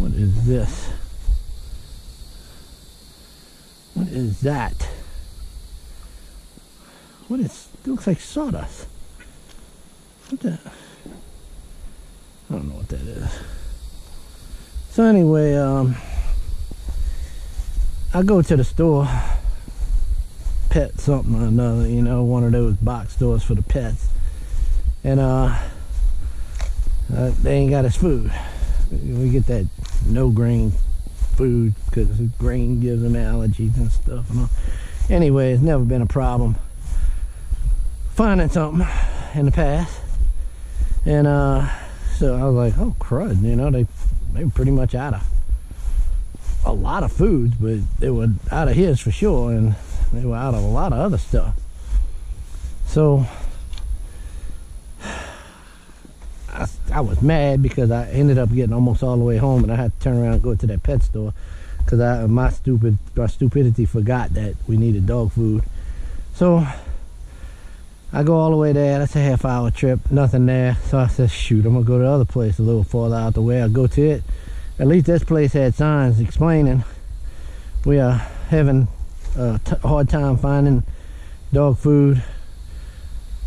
What is this? What is that? What is, it looks like sawdust. What the? I don't know what that is. So anyway, I go to the store, pet something or another, you know, one of those box stores for the pets. And they ain't got us food. We get that no grain food because grain gives them allergies and stuff and all. Anyway, it's never been a problem finding something in the past. And so I was like, oh crud, you know, they were pretty much out of a lot of foods, but they were out of his for sure, and they were out of a lot of other stuff. So I was mad because I ended up getting almost all the way home, and I had to turn around and go to that pet store because my stupidity forgot that we needed dog food. So I go all the way there. That's a half-hour trip, nothing there. So I said, shoot, I'm gonna go to the other place a little farther out the way. I go to it. At least this place had signs explaining we are having a hard time finding dog food.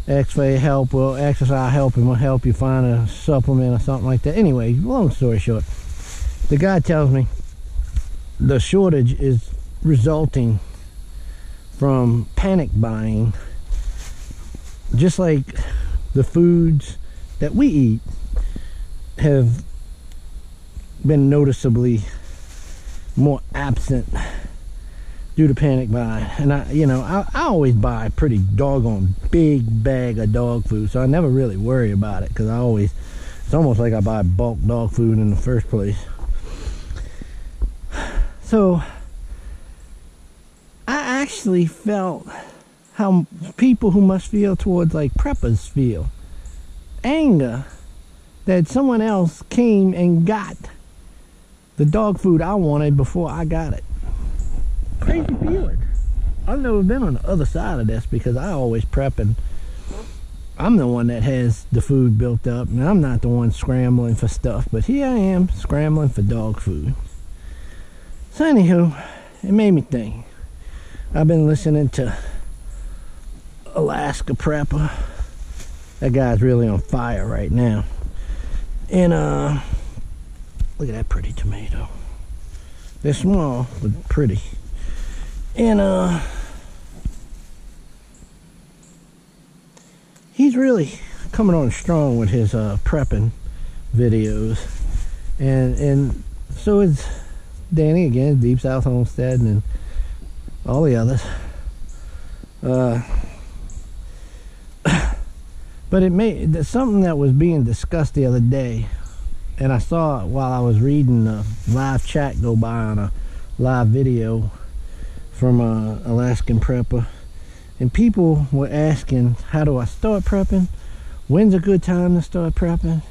Ask for your help. We'll ask us our help, and we'll help you find a supplement or something like that. Anyway, long story short, the guy tells me the shortage is resulting from panic buying, just like the foods that we eat have been noticeably more absent due to panic buying. And I always buy a pretty doggone big bag of dog food, so I never really worry about it because it's almost like I buy bulk dog food in the first place. So I actually felt how people who must feel towards like preppers feel. Anger that someone else came and got the dog food I wanted before I got it. Crazy feeling. I've never been on the other side of this because I always prep, and I'm the one that has the food built up, and I'm not the one scrambling for stuff, but here I am scrambling for dog food. So anywho, it made me think. I've been listening to Alaska Prepper. That guy's really on fire right now. And look at that pretty tomato. They're small but pretty. And he's really coming on strong with his prepping videos. And so is Danny again, Deep South Homesteading, and all the others. But it made something that was being discussed the other day, and I saw it while I was reading the live chat go by on a live video from Alaskan Prepper, and people were asking, how do I start prepping? When's a good time to start prepping?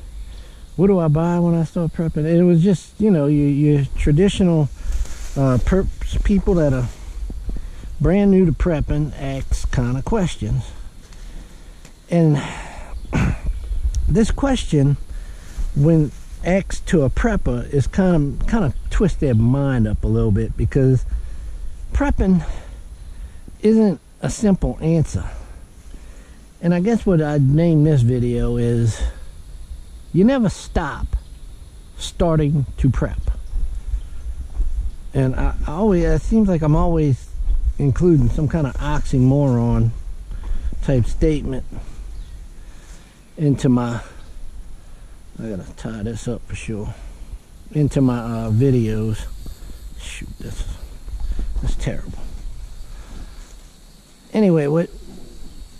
What do I buy when I start prepping? And it was just, you know, your traditional people that are brand new to prepping ask kind of questions. And this question, when asked to a prepper, is kind of twist their mind up a little bit, because prepping isn't a simple answer. And I guess what I'd name this video is, you never stop starting to prep. And I always, it seems like I'm always including some kind of oxymoron type statement into my, I gotta tie this up for sure, into my videos. Shoot, that's terrible. Anyway,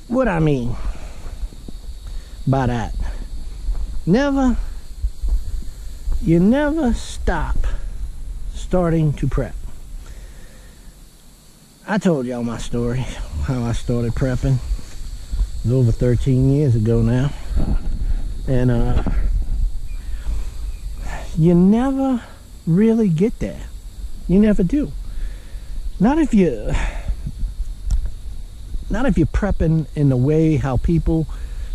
what I mean by that, you never stop starting to prep. I told y'all my story, how I started prepping. It was over 13 years ago now. And you never really get there. You never do. Not if you're prepping in the way how people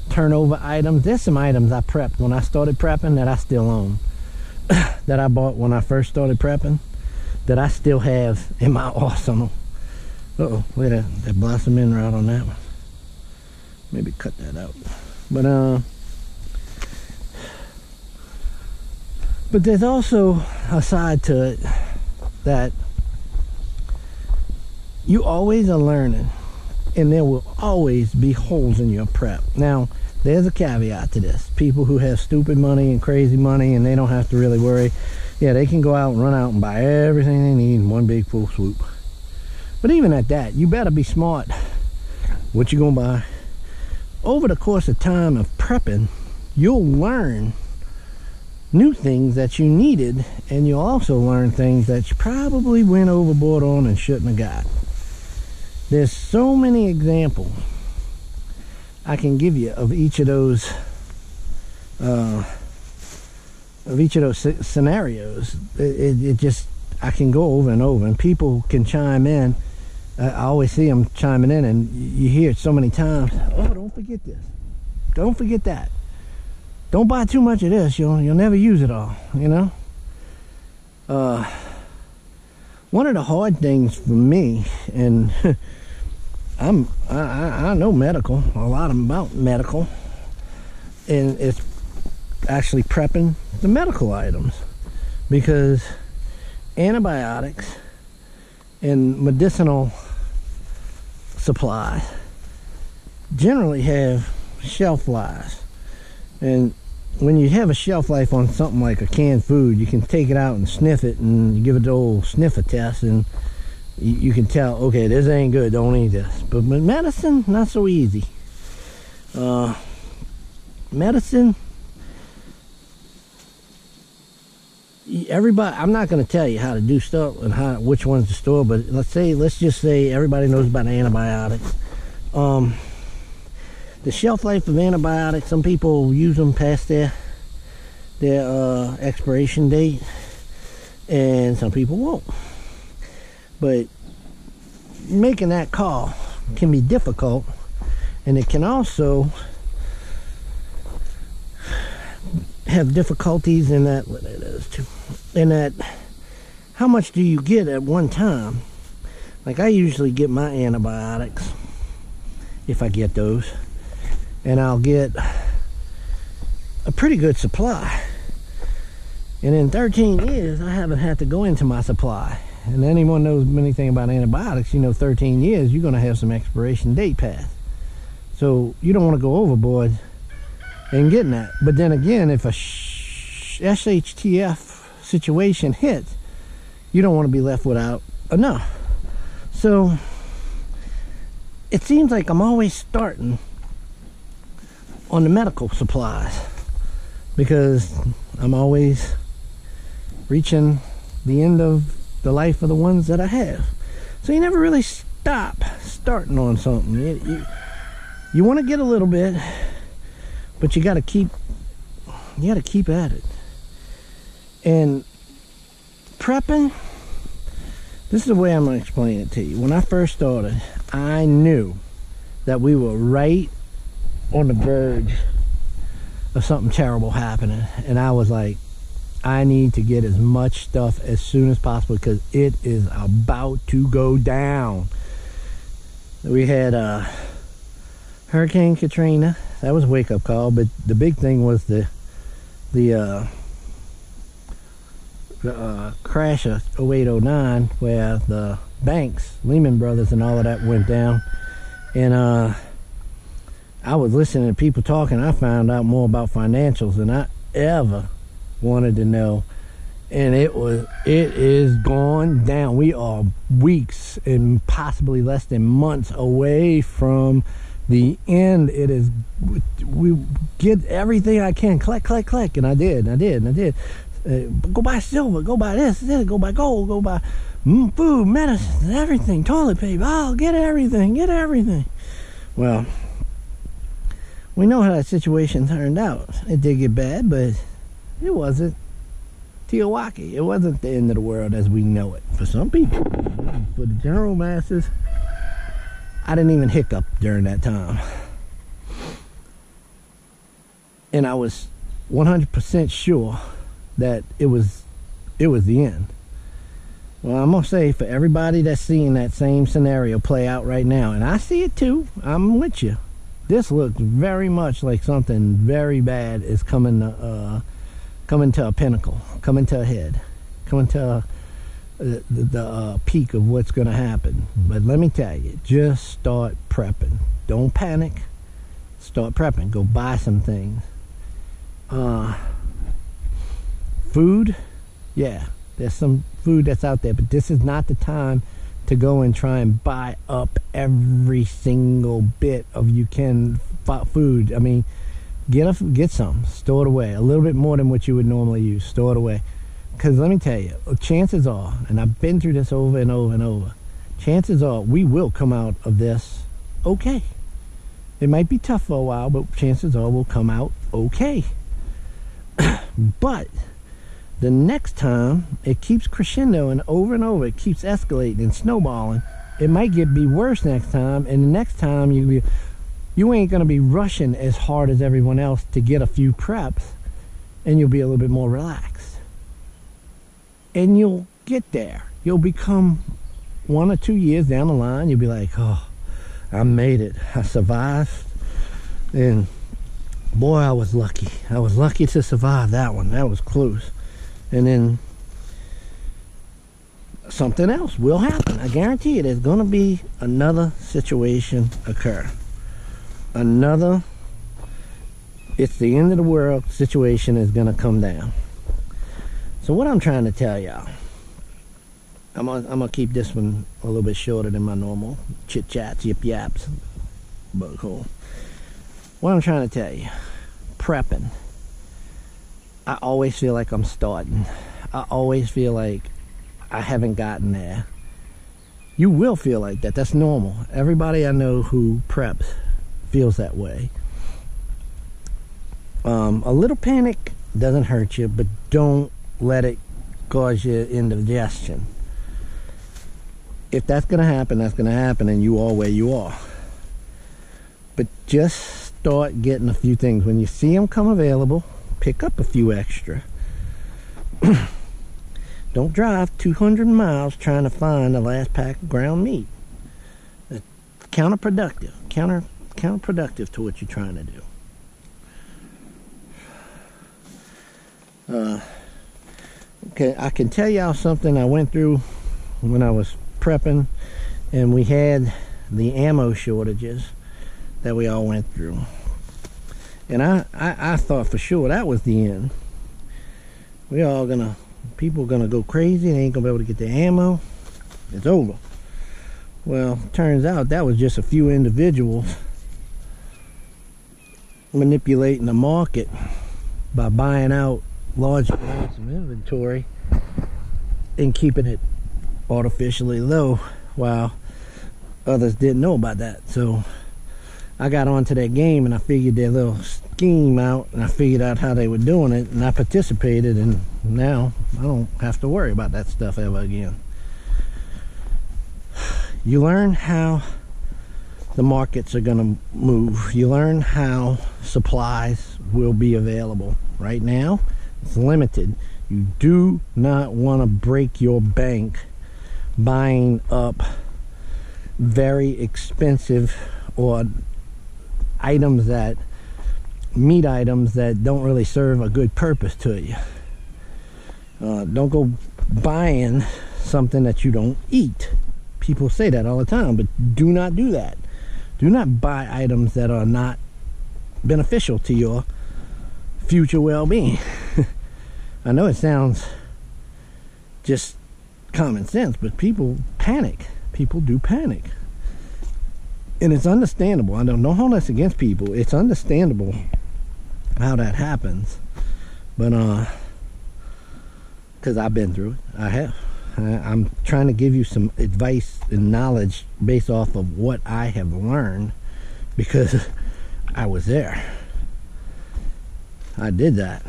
turn over items. There's some items I prepped when I started prepping that I still own. that I bought when I first started prepping that I still have in my arsenal. Uh-oh, look at that blossom in right on that one. Maybe cut that out. But there's also a side to it that you always are learning, and there will always be holes in your prep. Now, there's a caveat to this. People who have stupid money and crazy money and they don't have to really worry, yeah, they can go out and run out and buy everything they need in one big full swoop. But even at that, you better be smart what you gonna buy. Over the course of time of prepping, you'll learn new things that you needed, and you'll also learn things that you probably went overboard on and shouldn't have got. There's so many examples I can give you of each of those scenarios. It just, I can go over and over, and people can chime in. I always see them chiming in, and you hear it so many times. Oh, don't forget this. Don't forget that. Don't buy too much of this. You'll never use it all, you know? One of the hard things for me, and I know medical, a lot about medical, and it's actually prepping the medical items, because antibiotics and medicinal supplies generally have shelf lives, and when you have a shelf life on something like a canned food, you can take it out and sniff it, and you give it the old sniffer test, and you can tell, okay, this ain't good, don't eat this. But medicine, not so easy. Medicine, everybody, I'm not going to tell you how to do stuff and which ones to store, but let's just say everybody knows about antibiotics. The shelf life of antibiotics, some people use them past their expiration date, and some people won't. But making that call can be difficult, and it can also have difficulties in that, what it is too, in that how much do you get at one time. Like, I usually get my antibiotics, if I get those, and I'll get a pretty good supply, and in 13 years I haven't had to go into my supply. And anyone knows anything about antibiotics, you know 13 years you're going to have some expiration date pass, so you don't want to go overboard in getting that. But then again, if a SHTF situation hits, you don't want to be left without enough. So it seems like I'm always starting on the medical supplies, because I'm always reaching the end of the life of the ones that I have. So you never really stop starting on something. You want to get a little bit, but you got to keep at it. And prepping, this is the way I'm going to explain it to you. When I first started, I knew that we were right on the verge of something terrible happening, and I was like, I need to get as much stuff as soon as possible, because it is about to go down. We had Hurricane Katrina. That was a wake-up call, but the big thing was the crash of 08-09, where the banks, Lehman Brothers and all of that went down. And I was listening to people talking. I found out more about financials than I ever wanted to know, and it is going down. We are weeks and possibly less than months away from the end. It is, we get everything I can, collect, and I did. Go buy silver, go buy this, go buy gold, go buy food, medicine, everything, toilet paper. Oh, get everything. Well, we know how that situation turned out. It did get bad, but it wasn't Teowaki. It wasn't the end of the world as we know it. For some people, for the general masses, I didn't even hiccup during that time. And I was 100% sure that it was the end. Well, I'm gonna say, for everybody that's seeing that same scenario play out right now, and I see it too, I'm with you. This looks very much like something very bad is coming to a pinnacle, coming to a head, coming to the peak of what's going to happen. But let me tell you, just start prepping. Don't panic. Start prepping. Go buy some things. Food, yeah, there's some food that's out there, but this is not the time to go and try and buy up every single bit of food. I mean, get some, store it away, a little bit more than what you would normally use. Store it away, because let me tell you, chances are, and I've been through this over and over and over, chances are we will come out of this okay. It might be tough for a while, but chances are we'll come out okay. But the next time it keeps crescendoing over, it keeps escalating and snowballing, it might be worse next time, and the next time you ain't gonna be rushing as hard as everyone else to get a few preps, and you'll be a little bit more relaxed. And you'll get there. You'll become 1 or 2 years down the line, you'll be like, oh, I made it. I survived. And boy, I was lucky. I was lucky to survive that one. That was close. And then something else will happen. I guarantee you, there's going to be another situation occur. It's the end of the world situation is going to come down. So what I'm trying to tell y'all, I'm gonna keep this one a little bit shorter than my normal chit chats, yip yaps, but cool. What I'm trying to tell you, prepping. I always feel like I'm starting. I always feel like I haven't gotten there. You will feel like that. That's normal. Everybody I know who preps feels that way. A little panic doesn't hurt you, but don't let it cause you indigestion. If that's going to happen, that's going to happen, and you are where you are. But just start getting a few things. When you see them come available, pick up a few extra. Don't drive 200 miles trying to find the last pack of ground meat. It's counterproductive. Counterproductive to what you're trying to do. Okay, I can tell y'all something I went through when I was prepping, and we had the ammo shortages that we all went through. And I thought for sure that was the end. People gonna go crazy. They ain't gonna be able to get the ammo. It's over. Well, turns out that was just a few individuals manipulating the market by buying out large amounts of inventory and keeping it artificially low, while others didn't know about that. So I got onto that game and I figured their little scheme out, and I figured out how they were doing it, and I participated, and now I don't have to worry about that stuff ever again. You learn how the markets are going to move. You learn how supplies will be available. Right now, it's limited. You do not want to break your bank buying up very expensive or meat items that don't really serve a good purpose to you. Don't go buying something that you don't eat. People say that all the time, but do not do that. Do not buy items that are not beneficial to your future well-being. I know it sounds just common sense, but people panic. People do panic. And it's understandable. I don't hold this against people. It's understandable how that happens. But because I've been through it. I have. I'm trying to give you some advice and knowledge based off of what I have learned, because I was there. I did that.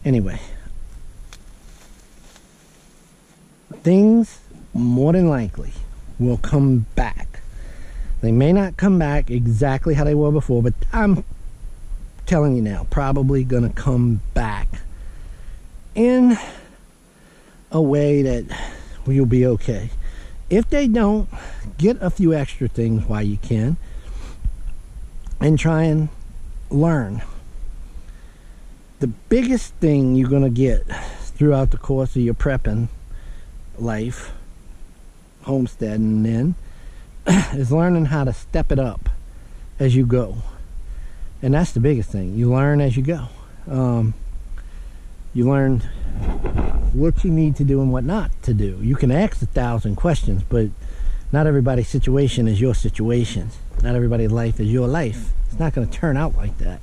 Anyway, things more than likely will come back. They may not come back exactly how they were before, but I'm telling you now, probably gonna come back in a way that you'll be okay. If they don't, get a few extra things while you can and try and learn. The biggest thing you're gonna get throughout the course of your prepping life, homesteading then, is learning how to step it up as you go. And that's the biggest thing. You learn as you go. You learn what you need to do and what not to do. You can ask 1,000 questions, but not everybody's situation is your situation. Not everybody's life is your life. It's not going to turn out like that.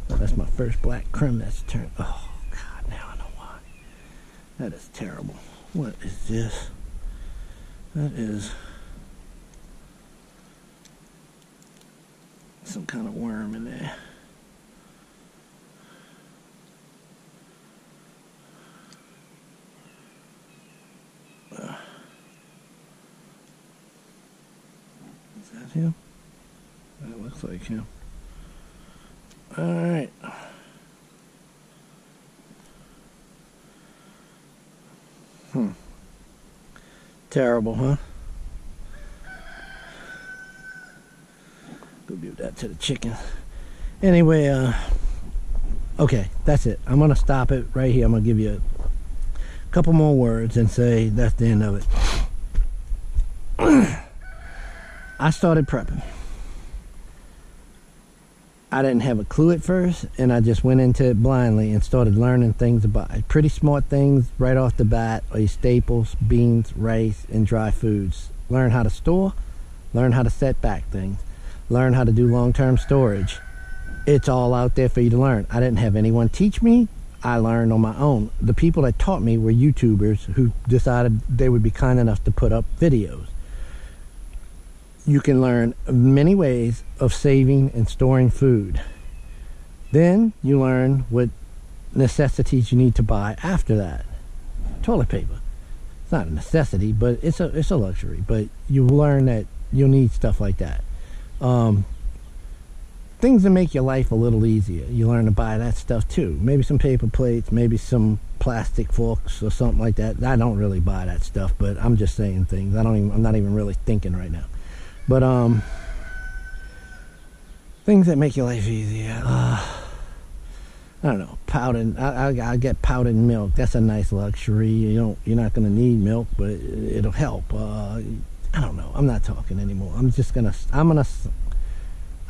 Oh, that's my first black crumb that's turned. Oh, God, now I know why. That is terrible. What is this? That is some kind of worm in there. Is that him? That looks like him. Alright. Terrible, huh? Go give that to the chicken. Anyway, okay, that's it. I'm gonna stop it right here. I'm gonna give you a couple more words and say that's the end of it. I started prepping. I didn't have a clue at first, and I just went into it blindly and started learning things about it. Pretty smart things right off the bat are your staples, beans, rice, and dry foods. Learn how to store, learn how to set back things, learn how to do long-term storage. It's all out there for you to learn. I didn't have anyone teach me. I learned on my own. The people that taught me were YouTubers who decided they would be kind enough to put up videos. You can learn many ways of saving and storing food. Then you learn what necessities you need to buy after that. Toilet paper. It's not a necessity, but it's a luxury. But you learn that you'll need stuff like that. Things that make your life a little easier. You learn to buy that stuff too. Maybe some paper plates, maybe some plastic forks or something like that. I don't really buy that stuff, but I'm just saying things. I'm not even really thinking right now. But things that make your life easier. I don't know. Powdered. I get powdered milk. That's a nice luxury. You're not gonna need milk, but it'll help. I don't know. I'm not talking anymore. I'm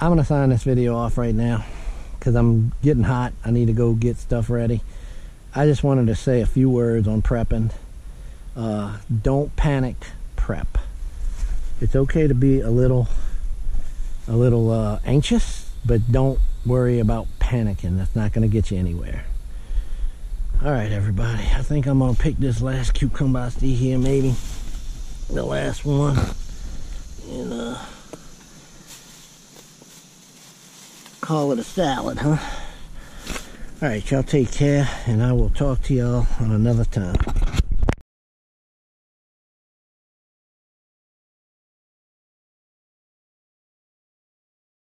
gonna sign this video off right now because I'm getting hot. I need to go get stuff ready. I just wanted to say a few words on prepping. Don't panic. Prep. It's okay to be a little anxious, but don't worry about panicking. That's not going to get you anywhere. All right, everybody. I think I'm going to pick this last cucumber I see here, maybe. The last one. And call it a salad, huh? All right, y'all take care, and I will talk to y'all on another time.